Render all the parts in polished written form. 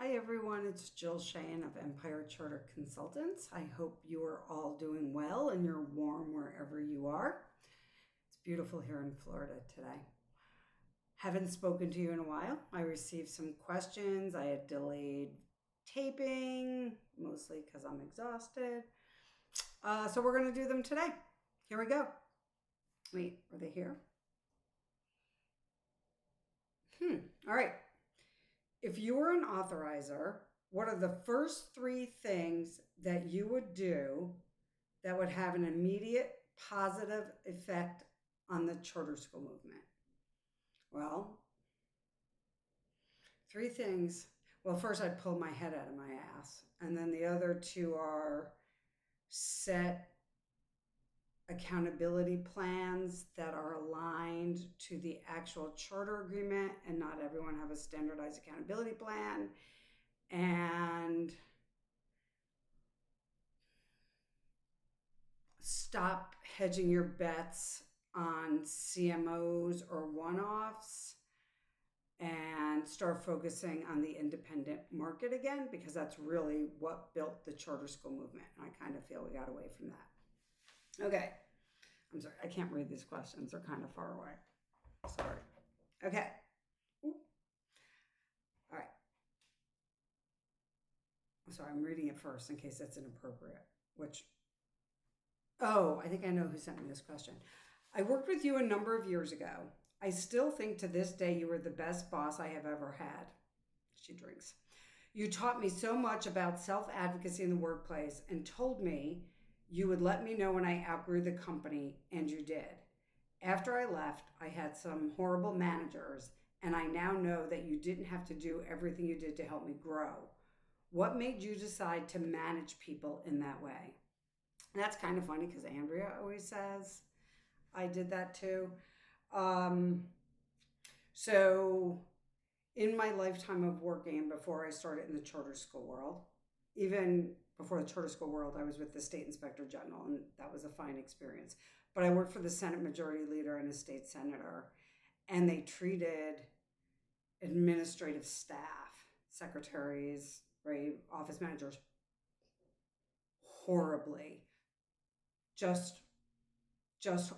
Hi everyone, it's Jill Cheyenne of Empire Charter Consultants. I hope you are all doing well and you're warm wherever you are. It's beautiful here in Florida today. Haven't spoken to you in a while. I received some questions. I had delayed taping, mostly because I'm exhausted. So we're going to do them today. Here we go. Wait, are they here? All right. If you were an authorizer, what are the first three things that you would do that would have an immediate positive effect on the charter school movement? Well, three things. Well, first I'd pull my head out of my ass. And then the other two are set accountability plans that are aligned to the actual charter agreement, and not everyone have a standardized accountability plan. And stop hedging your bets on CMOs or one-offs and start focusing on the independent market again, because that's really what built the charter school movement. And I kind of feel we got away from that. Okay. I'm sorry. I can't read these questions. They're kind of far away. Sorry. Okay. All right. I'm sorry. I'm reading it first in case it's inappropriate, I think I know who sent me this question. I worked with you a number of years ago. I still think to this day you were the best boss I have ever had. She drinks. You taught me so much about self-advocacy in the workplace and told me you would let me know when I outgrew the company, and you did. After I left, I had some horrible managers, and I now know that you didn't have to do everything you did to help me grow. What made you decide to manage people in that way? And that's kind of funny because Andrea always says I did that too. So in my lifetime of working, before I started in the charter school world, even before the charter school world, I was with the state inspector general, and that was a fine experience. But I worked for the Senate majority leader and a state senator, and they treated administrative staff, secretaries, right, office managers, horribly. Just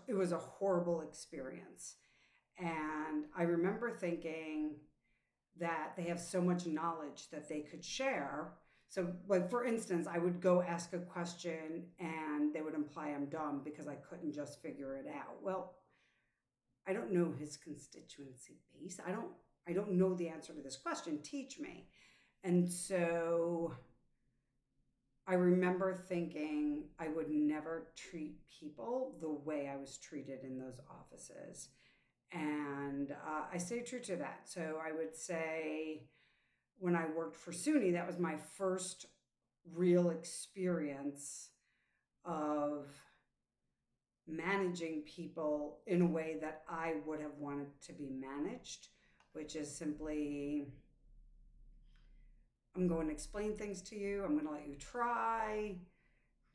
it was a horrible experience. And I remember thinking that they have so much knowledge that they could share. So, like, for instance, I would go ask a question and they would imply I'm dumb because I couldn't just figure it out. Well, I don't know his constituency base. I don't know the answer to this question. Teach me. And so I remember thinking I would never treat people the way I was treated in those offices. And I stay true to that. So I would say when I worked for SUNY, that was my first real experience of managing people in a way that I would have wanted to be managed, which is simply, I'm going to explain things to you. I'm going to let you try.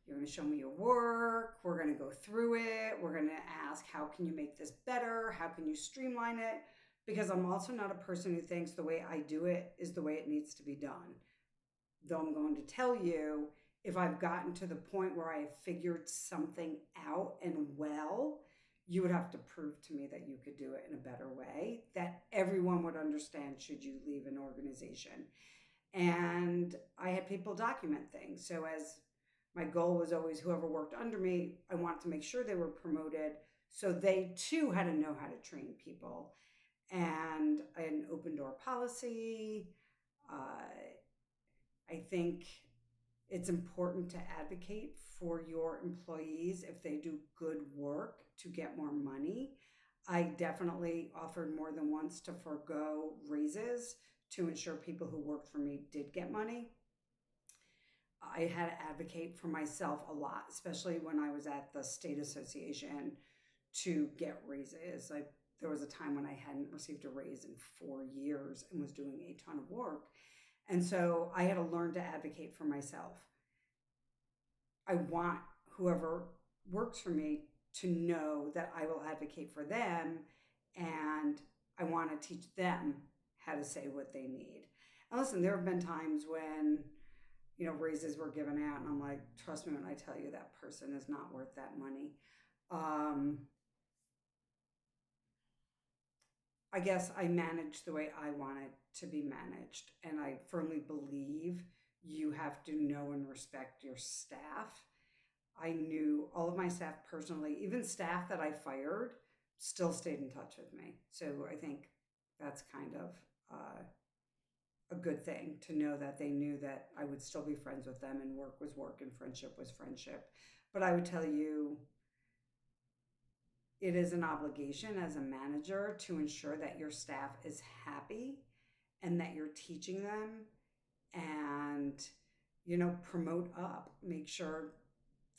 You're going to show me your work. We're going to go through it. We're going to ask, how can you make this better? How can you streamline it? Because I'm also not a person who thinks the way I do it is the way it needs to be done. Though I'm going to tell you, if I've gotten to the point where I have figured something out and well, you would have to prove to me that you could do it in a better way, that everyone would understand should you leave an organization. And I had people document things. So as my goal was always whoever worked under me, I wanted to make sure they were promoted so they too had to know how to train people. And I had an open door policy. I think it's important to advocate for your employees if they do good work to get more money. I definitely offered more than once to forego raises to ensure people who worked for me did get money. I had to advocate for myself a lot, especially when I was at the state association, to get raises. There was a time when I hadn't received a raise in 4 years and was doing a ton of work. And so I had to learn to advocate for myself. I want whoever works for me to know that I will advocate for them, and I want to teach them how to say what they need. And listen, there have been times when, raises were given out, and I'm like, trust me when I tell you that person is not worth that money. Um, I guess I manage the way I want it to be managed. And I firmly believe you have to know and respect your staff. I knew all of my staff personally, even staff that I fired still stayed in touch with me. So I think that's kind of a good thing to know that they knew that I would still be friends with them, and work was work and friendship was friendship. But I would tell you, it is an obligation as a manager to ensure that your staff is happy and that you're teaching them, and promote up. Make sure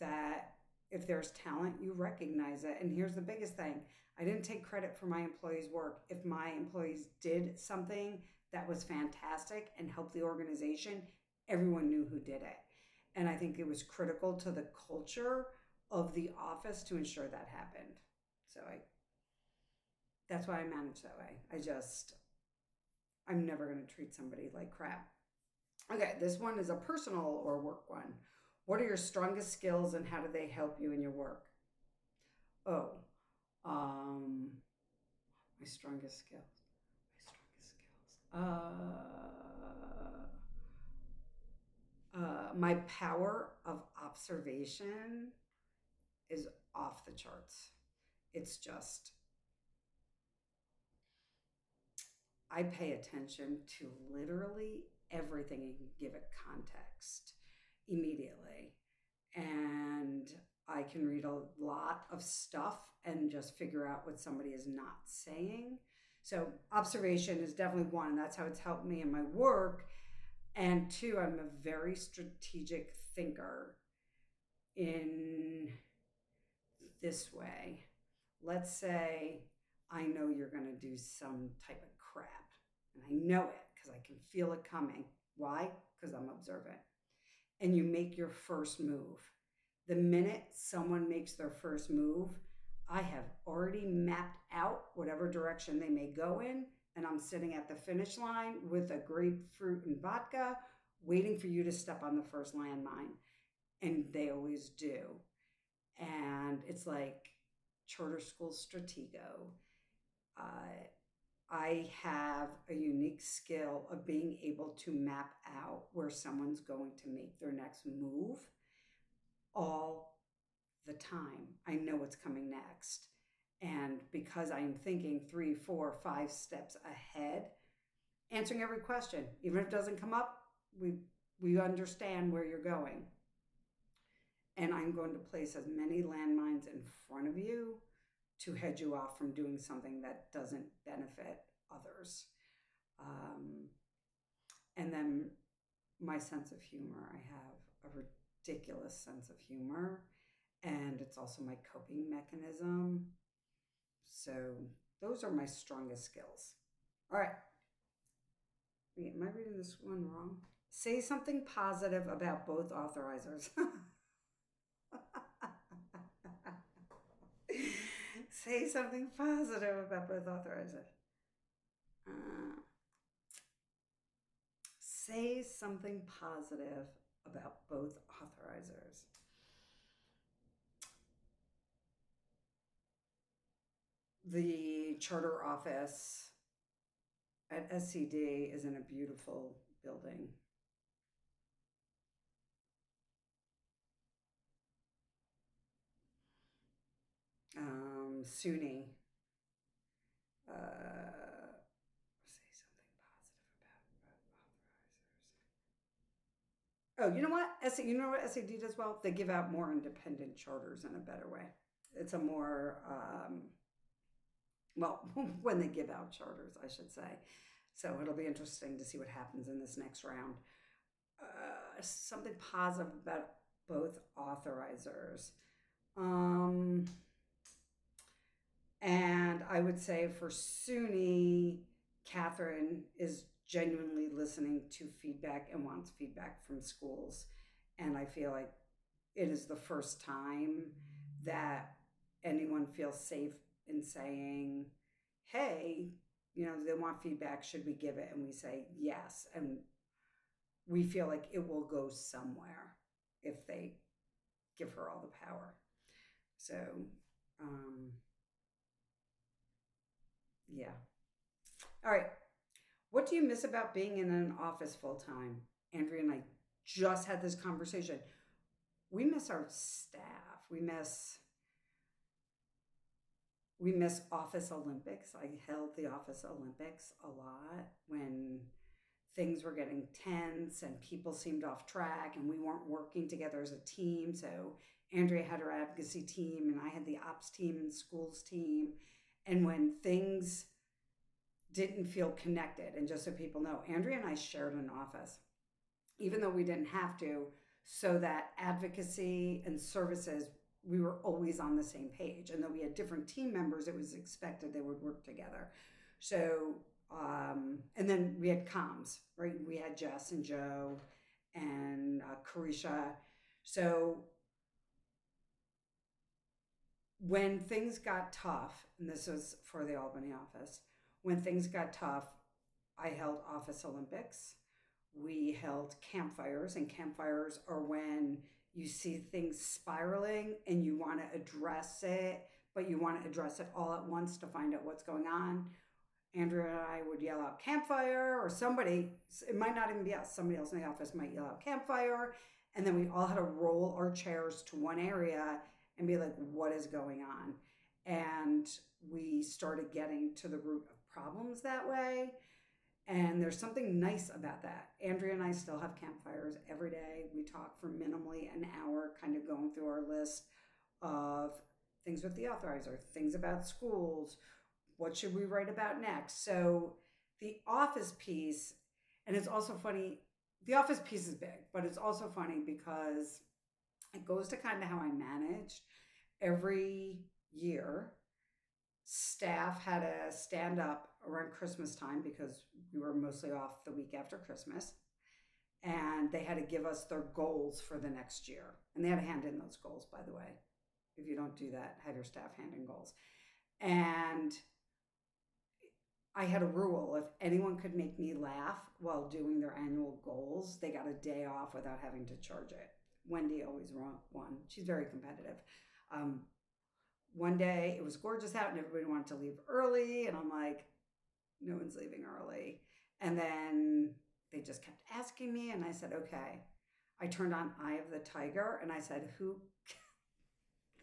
that if there's talent, you recognize it. And here's the biggest thing: I didn't take credit for my employees' work. If my employees did something that was fantastic and helped the organization, everyone knew who did it. And I think it was critical to the culture of the office to ensure that happened. So that's why I manage that way. I'm never going to treat somebody like crap. Okay, this one is a personal or work one. What are your strongest skills and how do they help you in your work? Oh, um, my strongest skills. My power of observation is off the charts. It's just, I pay attention to literally everything and give it context immediately. And I can read a lot of stuff and just figure out what somebody is not saying. So observation is definitely one, and that's how it's helped me in my work. And two, I'm a very strategic thinker in this way. Let's say I know you're going to do some type of crap, and I know it because I can feel it coming. Why? Because I'm observant. And you make your first move. The minute someone makes their first move, I have already mapped out whatever direction they may go in, and I'm sitting at the finish line with a grapefruit and vodka, waiting for you to step on the first landmine. And they always do. And it's like charter school stratego. I have a unique skill of being able to map out where someone's going to make their next move all the time. I know what's coming next. And because I'm thinking 3, 4, 5 steps ahead, answering every question, even if it doesn't come up, we understand where you're going. And I'm going to place as many landmines in front of you to head you off from doing something that doesn't benefit others. And then my sense of humor. I have a ridiculous sense of humor, and it's also my coping mechanism. So those are my strongest skills. All right. Wait, am I reading this one wrong? Say something positive about both authorizers. Say something positive about both authorizers. Say something positive about both authorizers. The charter office at SCD is in a beautiful building. SUNY. Say something positive about authorizers. Oh, you know what? You know what SAD does well? They give out more independent charters in a better way. It's a more, well, when they give out charters, I should say. So it'll be interesting to see what happens in this next round. Something positive about both authorizers. And I would say for SUNY, Catherine is genuinely listening to feedback and wants feedback from schools. And I feel like it is the first time that anyone feels safe in saying, hey, they want feedback. Should we give it? And we say yes. And we feel like it will go somewhere if they give her all the power. So, um, yeah. All right. What do you miss about being in an office full time? Andrea and I just had this conversation. We miss our staff. We miss Office Olympics. I held the Office Olympics a lot when things were getting tense and people seemed off track and we weren't working together as a team. So Andrea had her advocacy team and I had the ops team and schools team. And when things didn't feel connected, and just so people know, Andrea and I shared an office, even though we didn't have to, so that advocacy and services, we were always on the same page. And though we had different team members, it was expected they would work together. So, and then we had comms, right? We had Jess and Joe and Carisha. So when things got tough, and this was for the Albany office, when things got tough, I held Office Olympics. We held campfires, and campfires are when you see things spiraling and you want to address it, but you want to address it all at once to find out what's going on. Andrea and I would yell out campfire, or somebody, it might not even be us, somebody else in the office might yell out campfire. And then we all had to roll our chairs to one area and be like, what is going on? And we started getting to the root of problems that way. And there's something nice about that. Andrea and I still have campfires every day. We talk for minimally an hour, kind of going through our list of things with the authorizer, things about schools, what should we write about next. So the office piece, and it's also funny, the office piece is big, but it's also funny because it goes to kind of how I managed. Every year, staff had to stand up around Christmas time because we were mostly off the week after Christmas. And they had to give us their goals for the next year. And they had to hand in those goals, by the way. If you don't do that, have your staff hand in goals. And I had a rule: if anyone could make me laugh while doing their annual goals, they got a day off without having to charge it. Wendy always won. She's very competitive. One day it was gorgeous out and everybody wanted to leave early. And I'm like, no one's leaving early. And then they just kept asking me. And I said, okay. I turned on Eye of the Tiger and I said,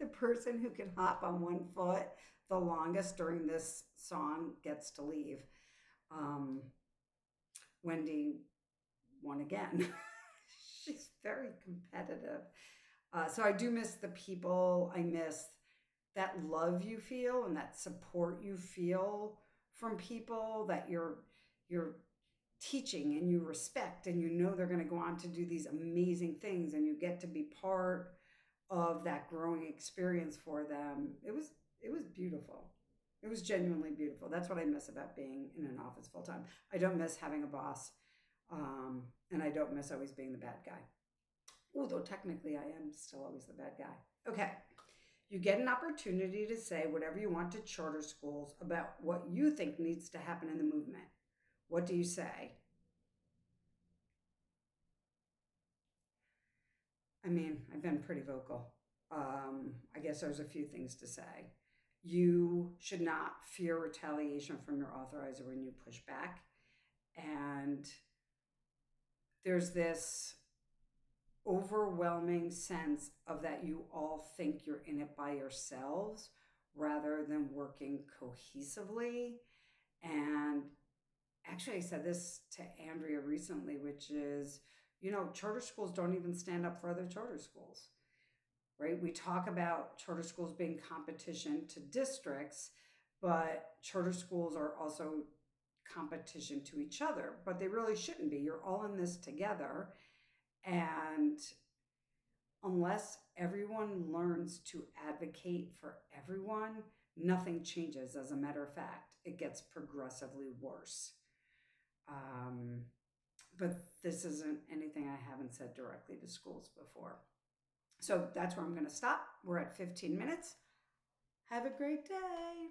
the person who can hop on one foot the longest during this song gets to leave. Wendy won again. She's very competitive. So I do miss the people. I miss that love you feel and that support you feel from people that you're teaching and you respect, and you know they're going to go on to do these amazing things, and you get to be part of that growing experience for them. It was beautiful. It was genuinely beautiful. That's what I miss about being in an office full time. I don't miss having a boss, and I don't miss always being the bad guy. Although technically I am still always the bad guy. Okay. You get an opportunity to say whatever you want to charter schools about what you think needs to happen in the movement. What do you say? I mean, I've been pretty vocal. I guess there's a few things to say. You should not fear retaliation from your authorizer when you push back. And there's this overwhelming sense of that you all think you're in it by yourselves rather than working cohesively. And actually, I said this to Andrea recently, which is, charter schools don't even stand up for other charter schools, right? We talk about charter schools being competition to districts, but charter schools are also competition to each other, but they really shouldn't be. You're all in this together. And unless everyone learns to advocate for everyone, nothing changes. As a matter of fact, it gets progressively worse. But this isn't anything I haven't said directly to schools before. So that's where I'm going to stop. We're at 15 minutes. Have a great day.